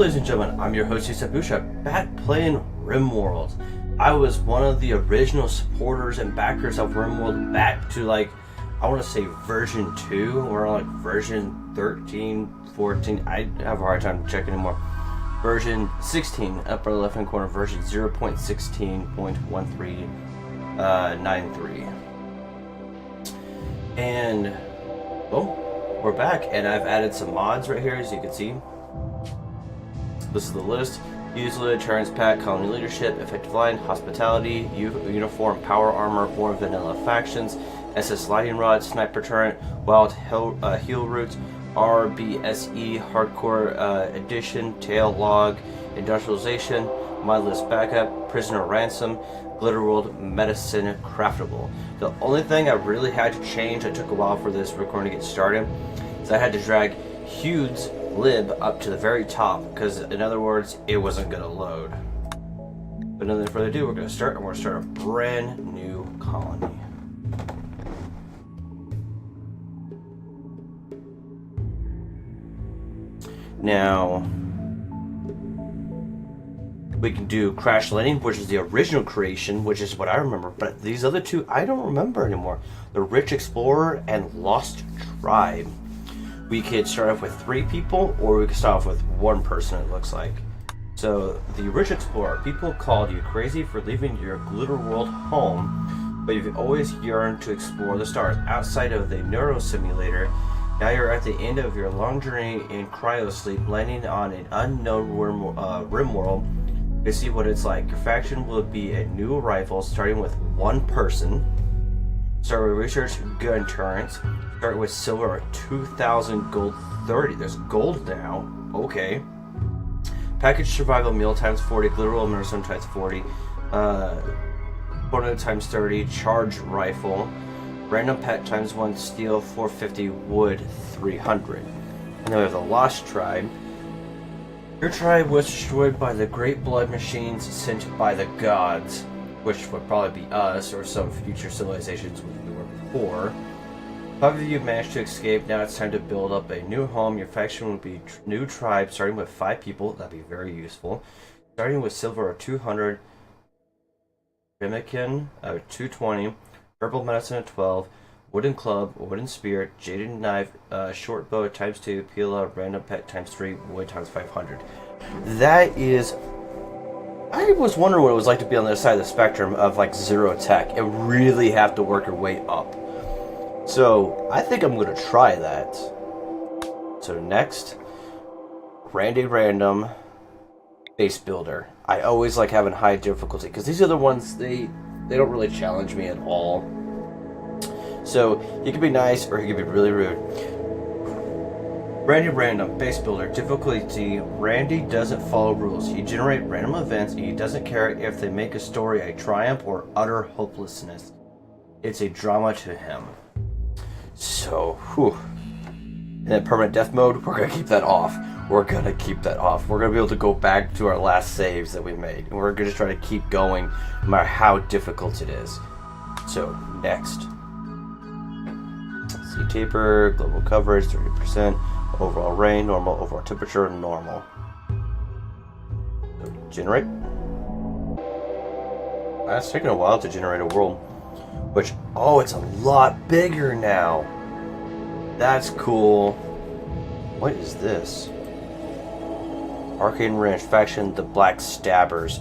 ladies and gentlemen, I'm your host, Busha, back playing RimWorld. I was one of the original supporters and backers of RimWorld back to I want to say version 2, or version 13, 14, I have a hard time checking anymore. Version 16, upper left hand corner, version 0.16.1393. And, well, we're back, and I've added some mods right here, as you can see. This is the list. Usually, Terrence Pack, Colony Leadership, Effective Line, Hospitality, Uniform, Power Armor, More Vanilla Factions, SS Lightning Rod, Sniper Turret, Wild Heel Root, RBSE, Hardcore Edition, Tail Log, Industrialization, Mindless Backup, Prisoner Ransom, Glitterworld, Medicine Craftable. The only thing I really had to change, it took a while for this recording to get started, is I had to drag Hude's lib up to the very top, because in other words, it wasn't going to load. But nothing further ado, we're going to start, and we're going to start a brand new colony. Now, we can do Crash Landing, which is the original creation, which is what I remember, but these other two, I don't remember anymore. The Rich Explorer and Lost Tribe. We could start off with 3 people, or we could start off with 1 person, it looks like. So, the Rich Explorer. People called you crazy for leaving your glitter world home, but you've always yearned to explore the stars outside of the Neuro Simulator. Now you're at the end of your long journey in cryosleep, landing on an unknown RimWorld to see what it's like. Your faction will be a new arrival, starting with 1 person. Start with research gun turrets. Start with silver 2,000, gold 30. There's gold now. Okay. Package survival meal times 40. Glitter roll medicine times 40. Tornado times 30. Charge rifle. Random pet times 1. Steel 450. Wood 300. And then we have the Lost Tribe. Your tribe was destroyed by the great blood machines sent by the gods, which would probably be us or some future civilizations we were before. 5 of you managed to escape. Now it's time to build up a new home. Your faction will be new tribe, starting with 5 people. That'd be very useful. Starting with silver of 200, Remican of 220, herbal medicine of 12, wooden club, wooden spear, jaded knife, short bow times 2, pila, random pet times 3, wood times 500. That is. I was wondering what it was like to be on the other side of the spectrum of zero tech and really have to work your way up. So, I think I'm going to try that. So next, Randy Random Base Builder. I always like having high difficulty, because these are the ones, they don't really challenge me at all. So, he can be nice or he can be really rude. Randy Random Base Builder. Difficulty: Randy doesn't follow rules. He generates random events, and he doesn't care if they make a story a triumph or utter hopelessness. It's a drama to him. So, whew. In that permanent death mode, we're going to keep that off. We're going to keep that off. We're going to be able to go back to our last saves that we made. And we're going to try to keep going no matter how difficult it is. So, next. Sea taper, global coverage, 30%. Overall rain, normal. Overall temperature, normal. So, generate. It's taking a while to generate a world. Which, oh, it's a lot bigger now. That's cool. What is this? Arcane Ranch faction, the Black Stabbers.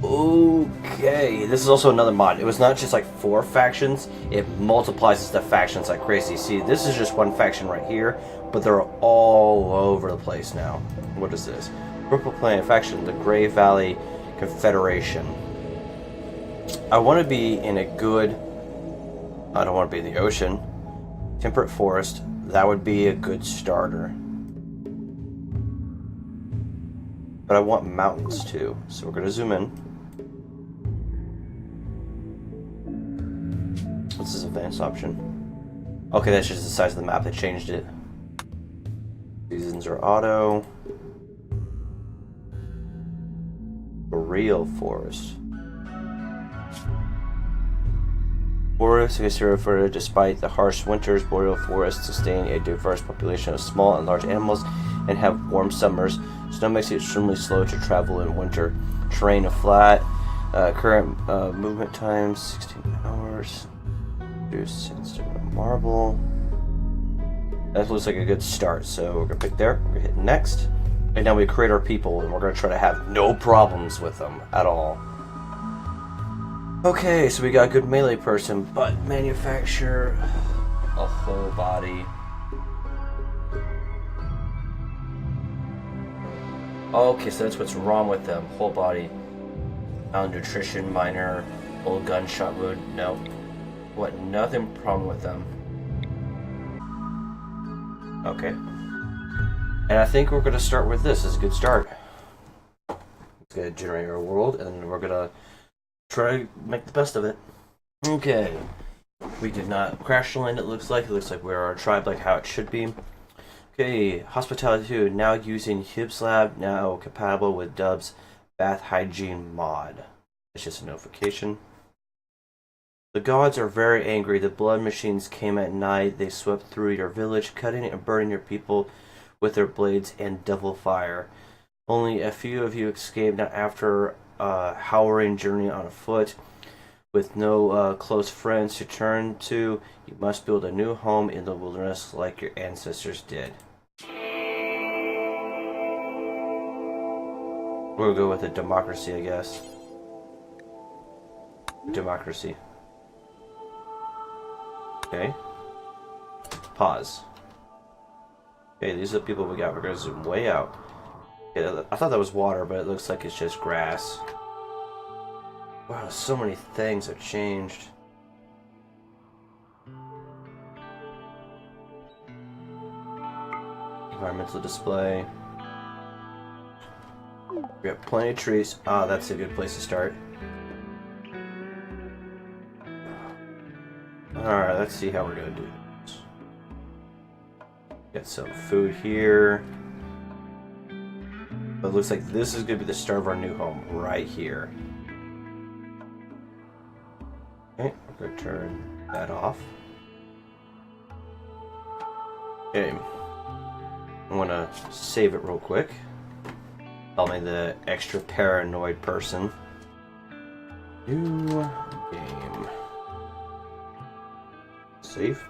Okay, this is also another mod. It was not just 4 factions. It multiplies the factions like crazy. See, this is just 1 faction right here, but they're all over the place now. What is this? Purple Planet faction, the Grey Valley Confederation. I want to be in a good... I don't want to be in the ocean. Temperate forest. That would be a good starter. But I want mountains too. So we're going to zoom in. What's this advanced option? Okay, that's just the size of the map. They changed it. Seasons are auto. Boreal forest. Forests is referred despite the harsh winters, boreal forests sustain a diverse population of small and large animals and have warm summers. Snow makes it extremely slow to travel in winter. Terrain is flat. Current movement time 16 hours. There's sandstone marble. That looks like a good start. So we're gonna pick there. We're gonna hit next. And now we create our people, and we're gonna try to have no problems with them at all. Okay, so we got a good melee person, but manufacture a whole body. Okay, so that's what's wrong with them. Whole body. Malnutrition, minor, old gunshot wound. No. What? Nothing problem with them. Okay. And I think we're gonna start with this. This is a good start. It's gonna generate our world, and we're gonna try to make the best of it. Okay. We did not crash land, it looks like. It looks like we're our tribe like how it should be. Okay, Hospitality 2, now using Hibbs Lab, now compatible with Dub's Bath Hygiene mod. It's just a notification. The gods are very angry. The blood machines came at night. They swept through your village, cutting and burning your people with their blades and devil fire. Only a few of you escaped now after a harrowing journey on foot. With no close friends to turn to, you must build a new home in the wilderness like your ancestors did. We'll go with a democracy, I guess. Democracy. Okay. Pause. Okay, these are the people we got. We're going to zoom way out. Okay, I thought that was water, but it looks like it's just grass. Wow, so many things have changed. Environmental display. We got plenty of trees. Ah, that's a good place to start. Alright, let's see how we're gonna do this. Get some food here. But it looks like this is gonna be the start of our new home right here. Okay, we're gonna turn that off. Okay. I'm gonna save it real quick. Call me the extra paranoid person. New game. Save.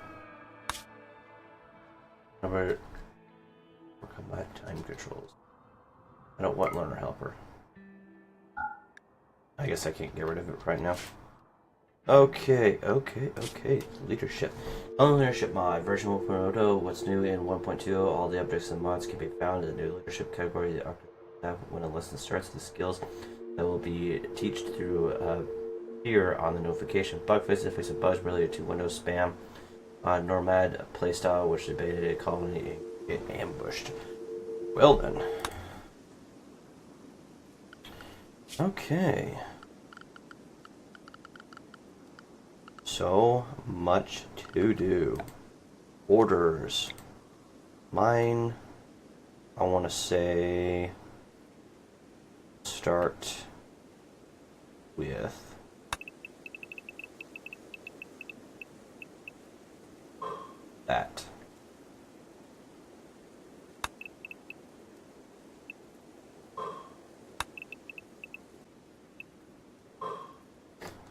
Work on my time controls. I don't want learner helper. I guess I can't get rid of it right now. Okay. Leadership. On the leadership mod, version 1.0, what's new in 1.2, all the objects and mods can be found in the new leadership category. The when a lesson starts, the skills that will be taught through here on the notification. Bug fix of bugs related to Windows spam. Nomad playstyle, which debated a colony get ambushed. Well then. Okay. So much to do. Orders. Mine, I want to say, start with that.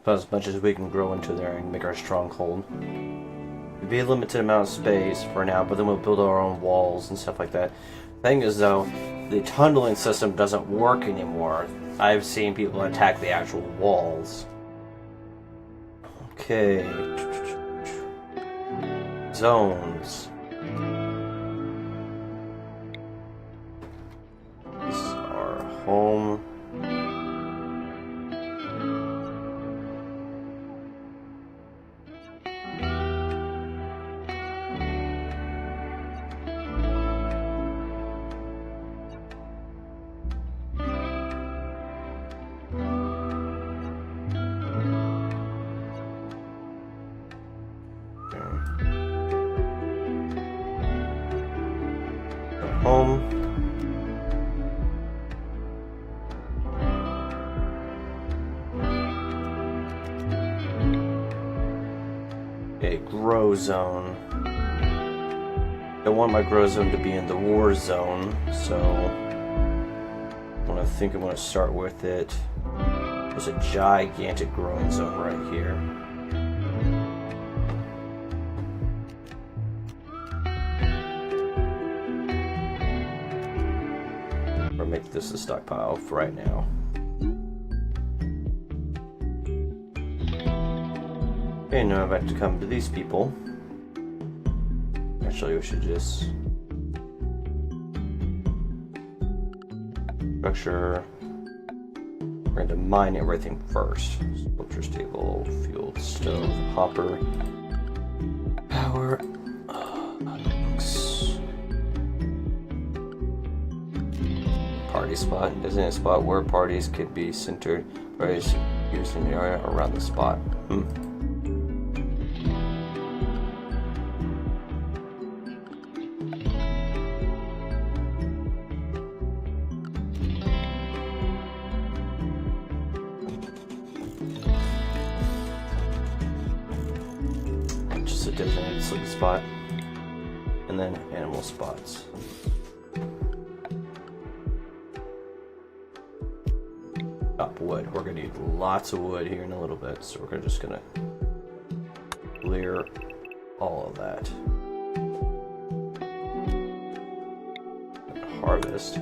About as much as we can grow into there and make our stronghold. It'd be a limited amount of space for now, but then we'll build our own walls and stuff like that. Thing is though, the tunneling system doesn't work anymore. I've seen people attack the actual walls. Okay. Zones. This is our home. Home. Okay, grow zone. Don't want my grow zone to be in the war zone, so think I'm going to start with it. There's a gigantic growing zone right here. Or make this a stockpile for right now. Okay, now I'm about to come to these people. Actually, we should just structure. We're going to mine everything first. Sculptures table, fuel stove, hopper, power, books. Party spot. Designated spot where parties could be centered. Parties used in the area around the spot. Just a designated sleep spot. And then animal spots. Chop wood. We're gonna need lots of wood here in a little bit, so we're just gonna clear all of that. Harvest.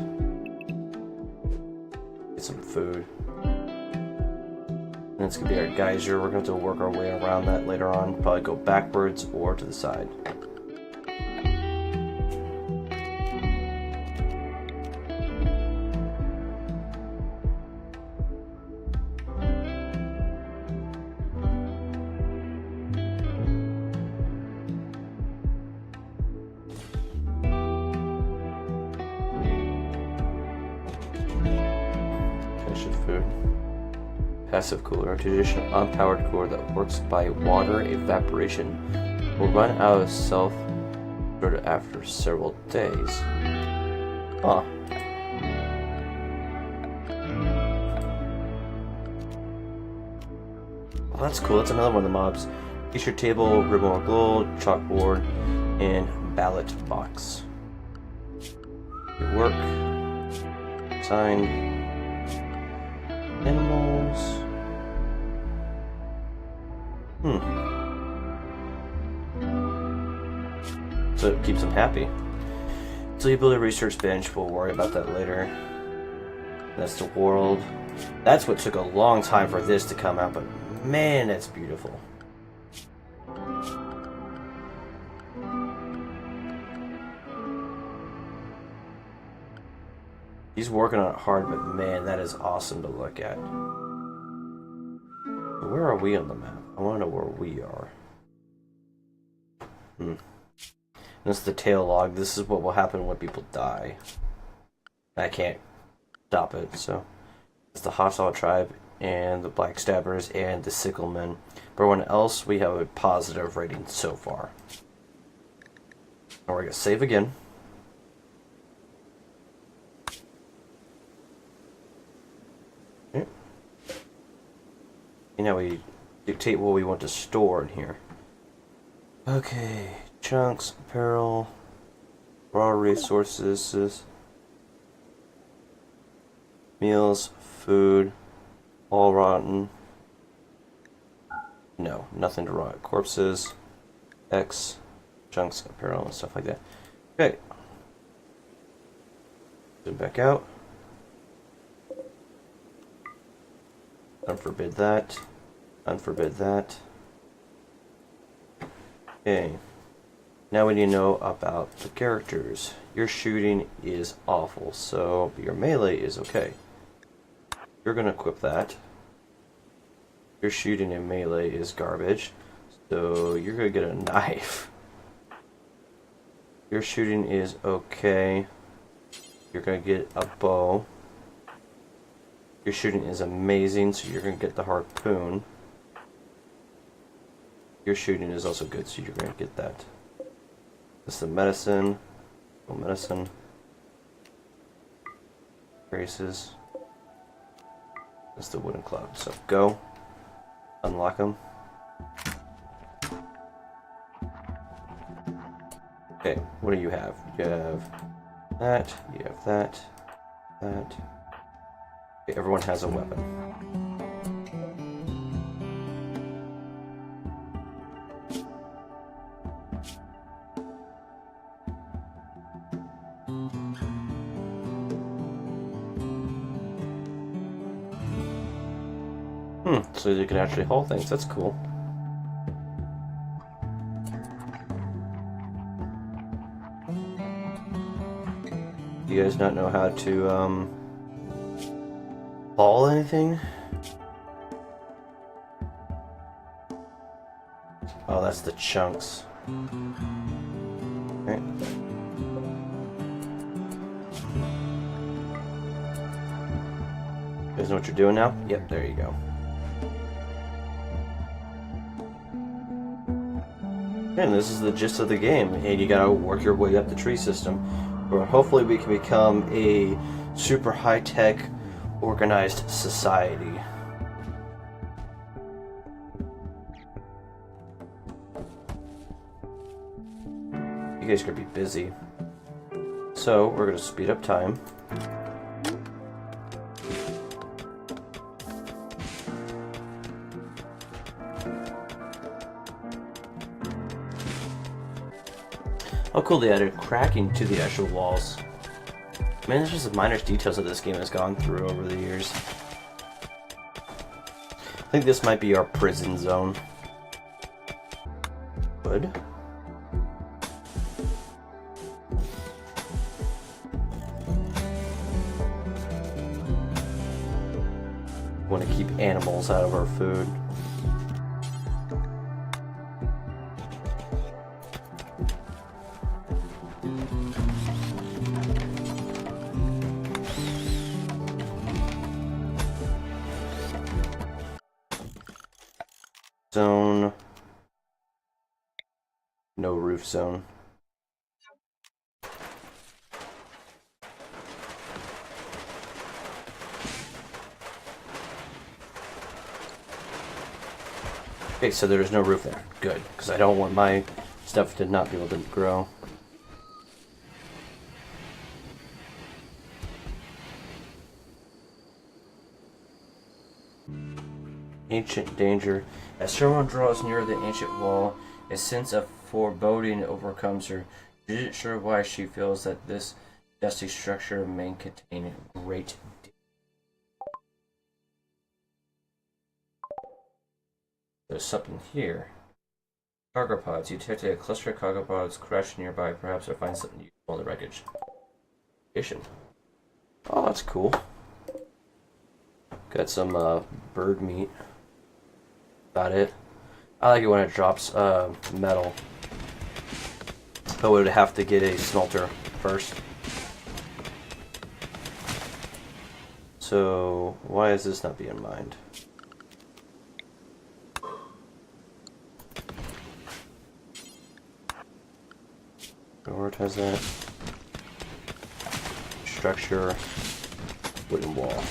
Get some food. And it's gonna be our geyser. We're going to work our way around that later on. Probably go backwards or to the side. Food. Passive cooler, a traditional unpowered cooler that works by water evaporation. Will run out of self after several days. Huh. Well, that's cool. That's another one of the mobs. T-shirt table, RimWorld gold, chalkboard, and ballot box. Your work. Sign. Animals. So it keeps them happy. So you build a research bench. We'll worry about that later. That's the world. That's what took a long time for this to come out, but man, that's beautiful. He's working on it hard, but man, that is awesome to look at. Where are we on the map? I want to know where we are. This is the tail log. This is what will happen when people die. I can't stop it, so. It's the hostile tribe, and the blackstabbers, and the sicklemen. For everyone else, we have a positive rating so far. Now we're going to save again. And now we dictate what we want to store in here. Okay, chunks, apparel, raw resources, meals, food, all rotten. No, nothing to rot. Corpses, X, chunks, apparel, and stuff like that. Okay. Zoom back out. Unforbid that. Unforbid that. Okay. Now we need to know about the characters. Your shooting is awful, so your melee is okay. You're going to equip that. Your shooting and melee is garbage, so you're going to get a knife. Your shooting is okay. You're going to get a bow. Your shooting is amazing, so you're going to get the harpoon. Your shooting is also good, so you're going to get that. This is the medicine. Medicine. Braces. That's the wooden club. So go. Unlock them. Okay, what do you have? You have that. You have that. That. Okay, everyone has a weapon. So you can actually haul things. That's cool. Do you guys not know how to haul anything? Oh, that's the chunks. Okay. You guys know what you're doing now? Yep, there you go. And this is the gist of the game, and you gotta work your way up the tree system, where hopefully we can become a super high-tech, organized society. You guys are gonna be busy. So, we're gonna speed up time. How cool they added cracking to the actual walls. Man, there's just the minor details that this game has gone through over the years. I think this might be our prison zone. Good. Want to keep animals out of our food. Zone. No roof zone. Okay, so there's no roof there. Good, because I don't want my stuff to not be able to grow. Ancient danger. As someone draws near the ancient wall, a sense of foreboding overcomes her. She isn't sure why she feels that this dusty structure may contain great danger. There's something here. Cargo pods. You detect a cluster of cargo pods crash nearby. Perhaps they'll find something useful in the wreckage. Oh, that's cool. Got some bird meat. About it. I like it when it drops metal. I would have to get a smelter first. So why is this not being mined? Prioritize that. Structure. Wooden wall.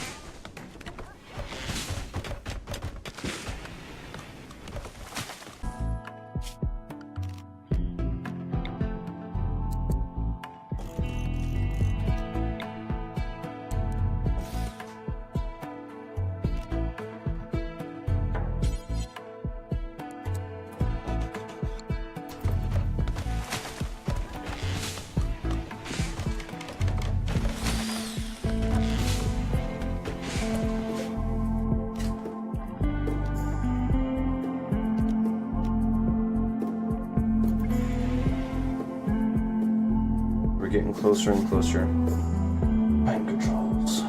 Getting closer and closer. Mind controls.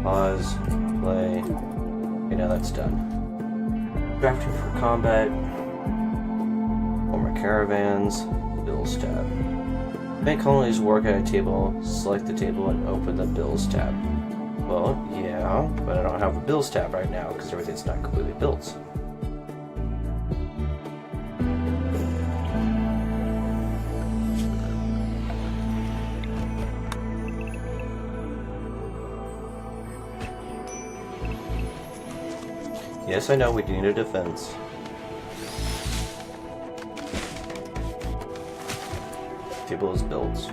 Pause. Play. Okay, now that's done. Drafting for combat. Former caravans. Bills tab. Make colonies work at a table. Select the table and open the bills tab. Well, yeah, but I don't have a bills tab right now because everything's not completely built. Yes, I know we do need a defense. Table is built.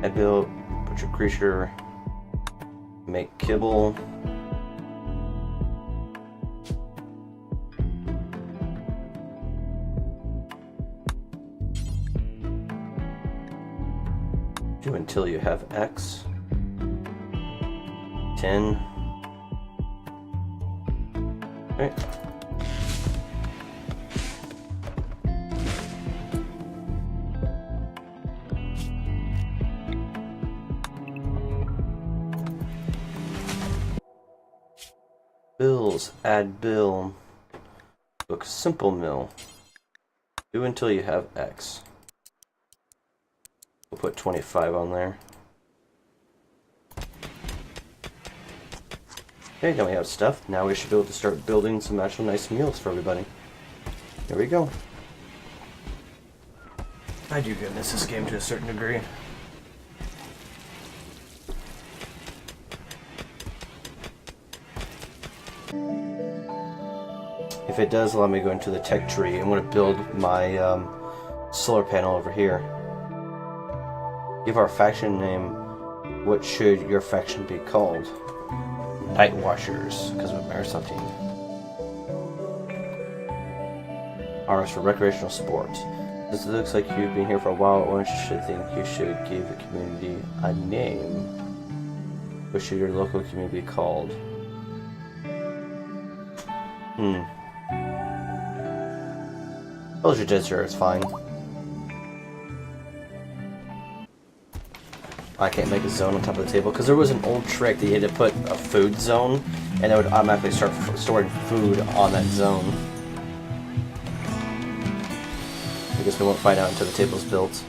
I build butcher creature, make kibble. Do until you have X. 10. Okay. Bills, add bill. Book simple mill. Do until you have X. We'll put 25 on there. Okay, now we have stuff. Now we should be able to start building some actual nice meals for everybody. Here we go. I do good miss this game to a certain degree. If it does allow me to go into the tech tree, I'm going to build my solar panel over here. Give our faction name. What should your faction be called? Night Watchers, because of Mare something. R is for recreational sports. This looks like you've been here for a while. One should think you should give the community a name. What should your local community be called? Villager Desert is fine. I can't make a zone on top of the table because there was an old trick that you had to put a food zone and it would automatically start storing food on that zone. I guess we won't find out until the table's built.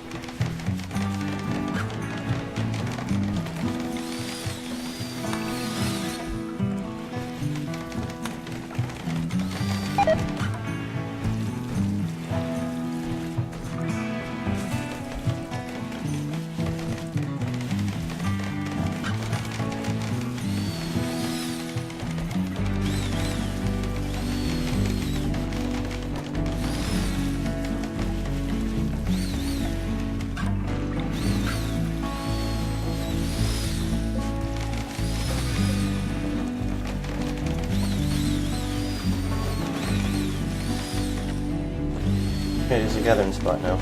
Okay, there's a gathering spot now.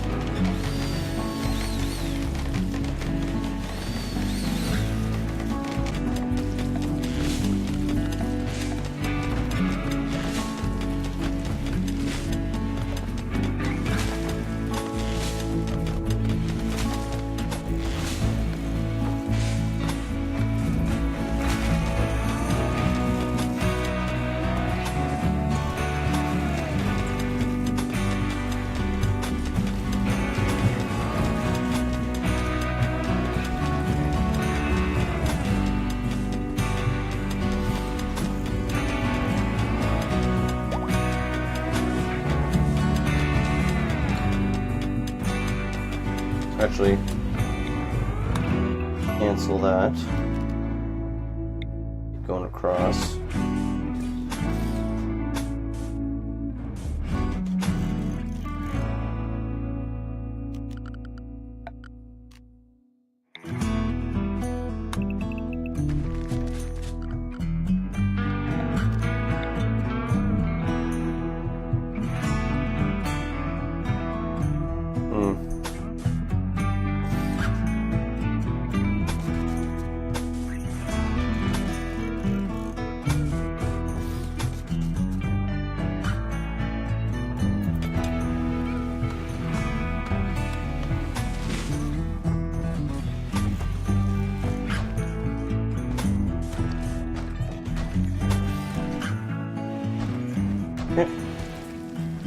Actually, cancel that. Keep going across.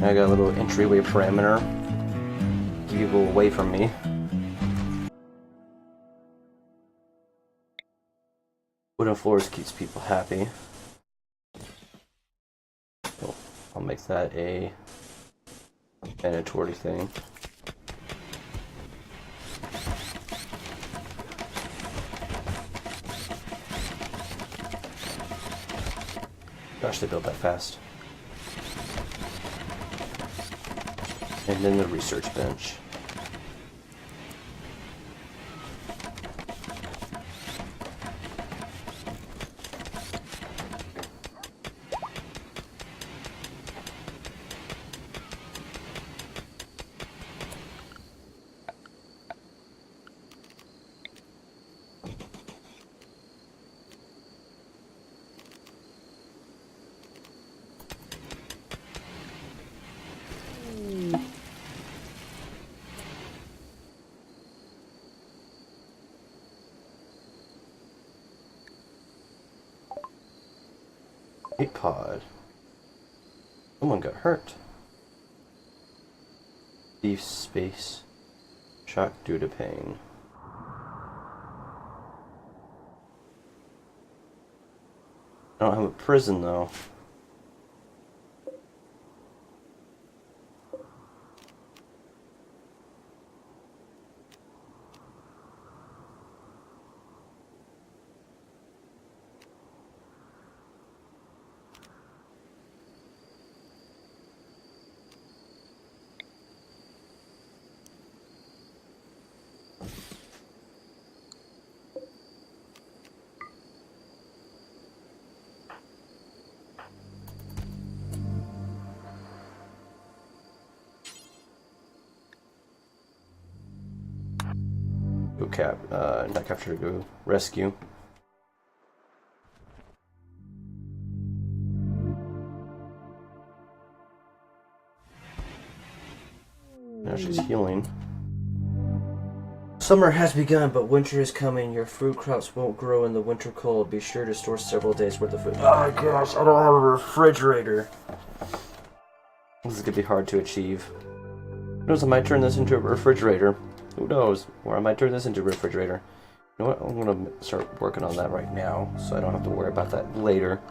I got a little entryway parameter. Keep people away from me. Wooden floors keeps people happy. So I'll make that a mandatory thing. Gosh, they built that fast. And then the research bench. Meat pod. Someone got hurt. Beef space. Shock due to pain. I don't have a prison though. Go not capture, go rescue. Now she's healing. Summer has begun, but winter is coming. Your fruit crops won't grow in the winter cold. Be sure to store several days worth of food. Oh gosh, I don't have a refrigerator. This is gonna be hard to achieve. Who knows, I might turn this into a refrigerator. Who knows? Or I might turn this into a refrigerator. You know what? I'm gonna start working on that right now, so I don't have to worry about that later.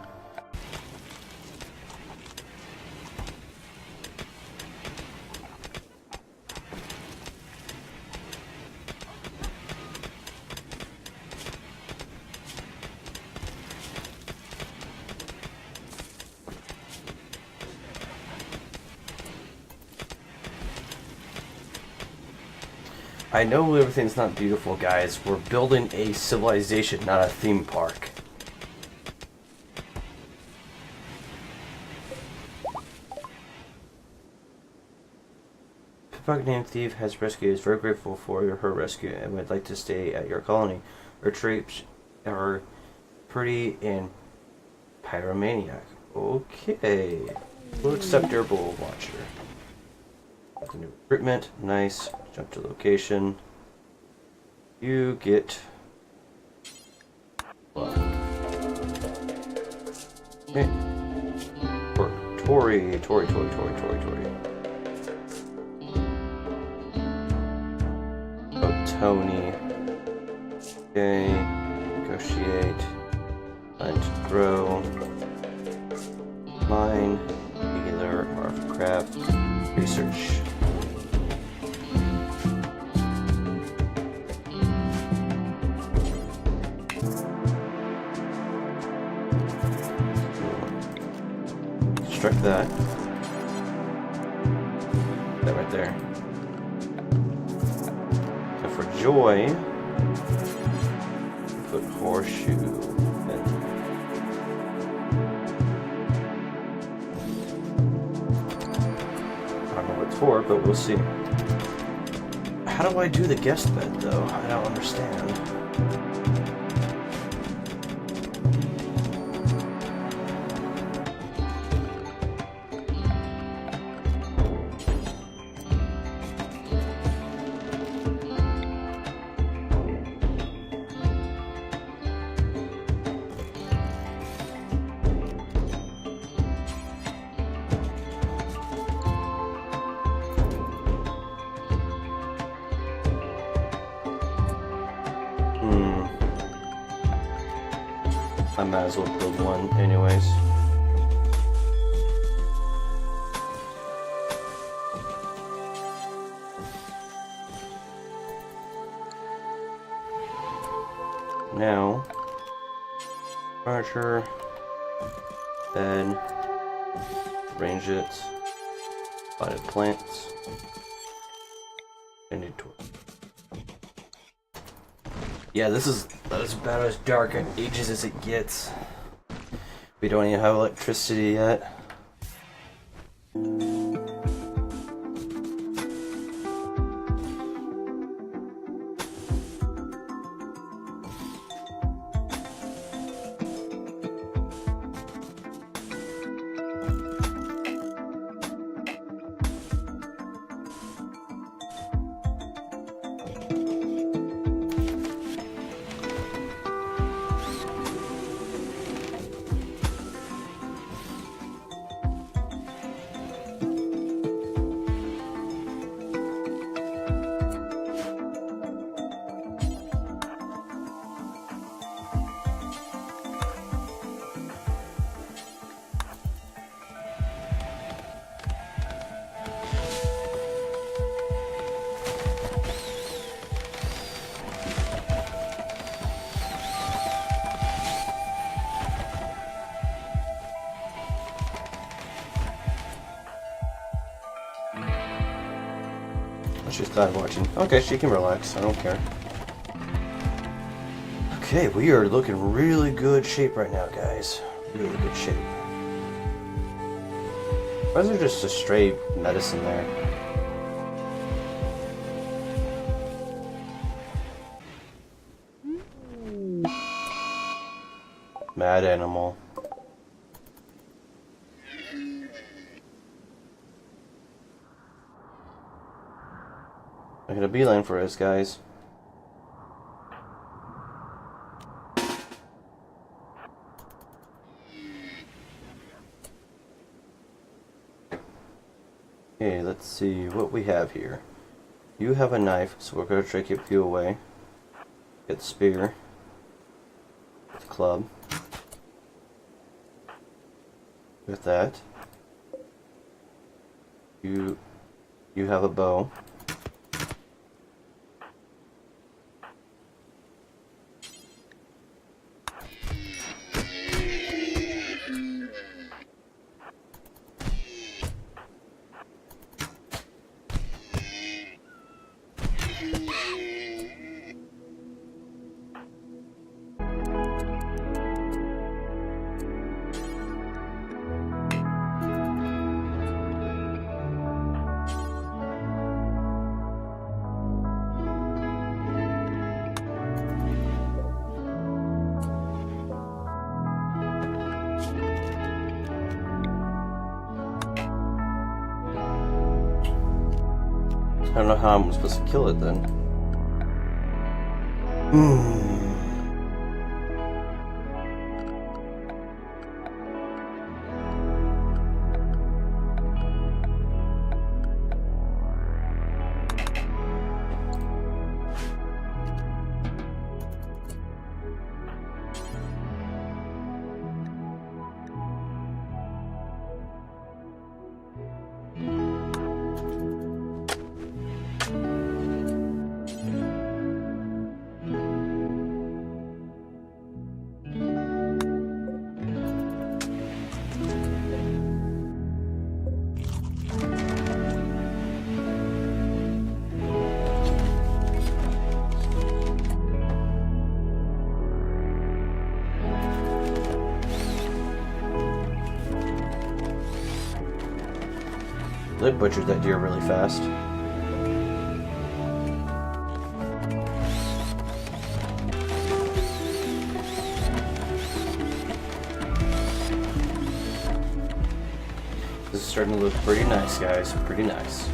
I know everything's not beautiful, guys. We're building a civilization, not a theme park. Pickpocket named Thief has rescued. Is very grateful for her rescue and would like to stay at your colony. Her traits are pretty and pyromaniac. Okay. We'll accept your bull watcher. The new recruitment, nice. Jump to location. You get okay. Tori. Oh, Tony. Okay. Negotiate. Find to grow. Mine. Regular. Marv craft. Research. Construct that. That right there. And for joy, put horseshoe in. I don't know what it's for, but we'll see. How do I do the guest bed though? I don't understand. I might as well build one anyways. Now, furniture, bed, arrange it, potted plants, and a torch. Yeah, this is about as dark and ages as it gets. We don't even have electricity yet. done watching. Okay, she can relax. I don't care. Okay, we are looking really good shape right now, guys. Really good shape. Why is there just a straight medicine there? Mad animal. I'm gonna beeline for us, guys. Okay, let's see what we have here. You have a knife, so we're gonna try to keep you away. Get the spear. Get the club. With that. You have a bow. I don't know how I'm supposed to kill it then. They butchered that deer really fast. This is starting to look pretty nice, guys. Pretty nice.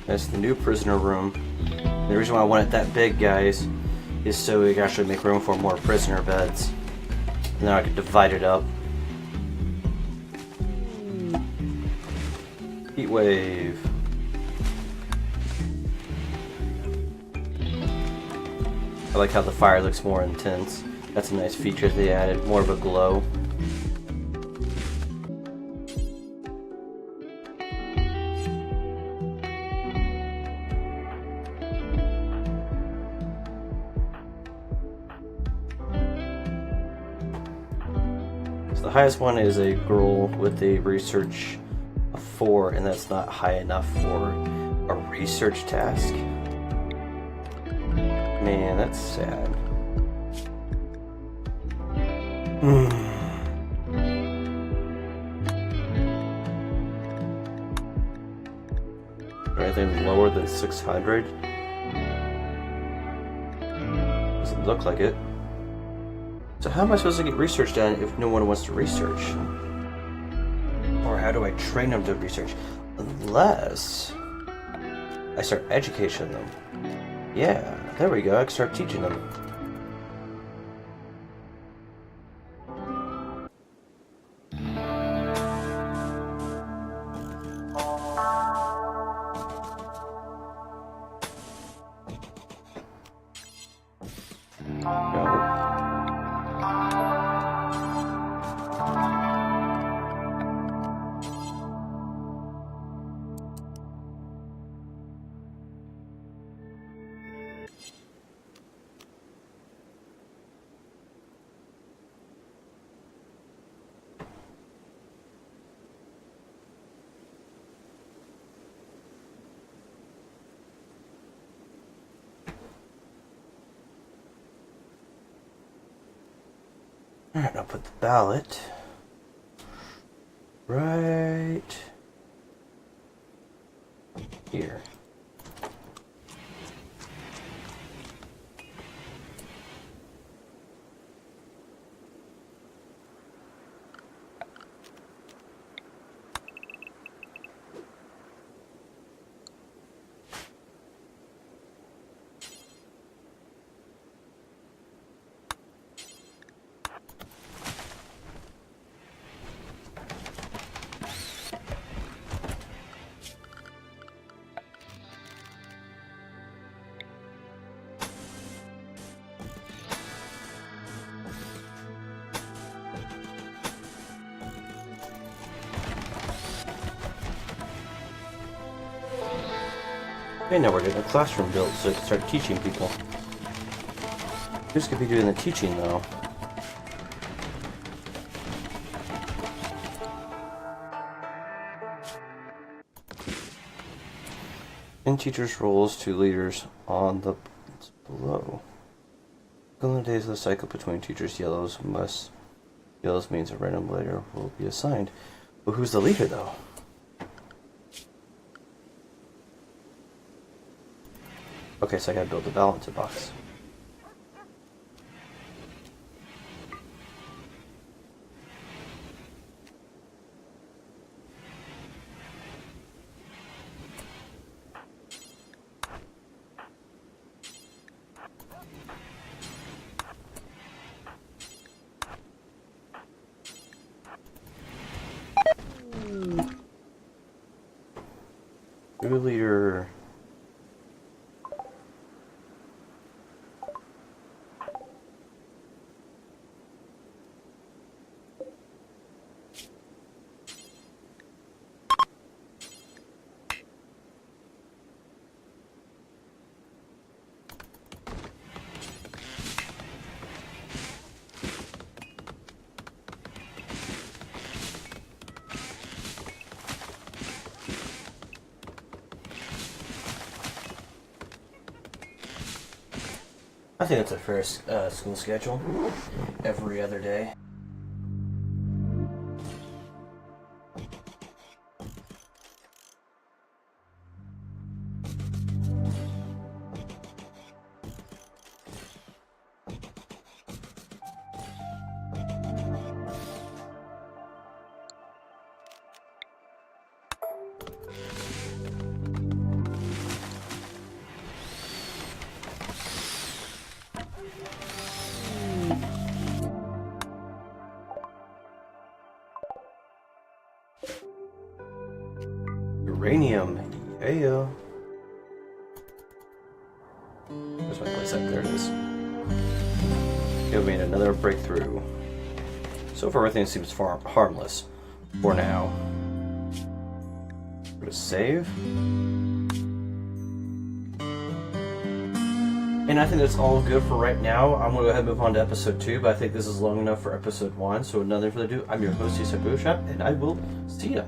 That's the new prisoner room. The reason why I want it that big, guys, is so we can actually make room for more prisoner beds. And then I can divide it up. Heat wave. I like how the fire looks more intense. That's a nice feature they added, more of a glow. The highest one is a girl with a research of 4, and that's not high enough for a research task. Man, that's sad. Anything lower than 600? Doesn't look like it. So how am I supposed to get research done if no one wants to research? Or how do I train them to research? Unless I start educating them. Yeah, there we go. I can start teaching them. Alright, I'll put the ballot right here. Okay, now we're getting a classroom built so we can start teaching people. Who's going to be doing the teaching, though? In teachers' roles to leaders on the below. On the days of the cycle between teachers, yellows means a random leader will be assigned. But who's the leader, though? Okay, so I gotta build a balancer box. New leader. I think that's a fair school schedule. Every other day. Uranium. Yeah. There's my place up. There it is. We made another breakthrough. So far, everything seems harmless. For now. We're gonna save. And I think that's all good for right now. I'm gonna go ahead and move on to episode 2, but I think this is long enough for episode 1. So nothing further ado, I'm your host, Issa Bouchap, and I will see ya.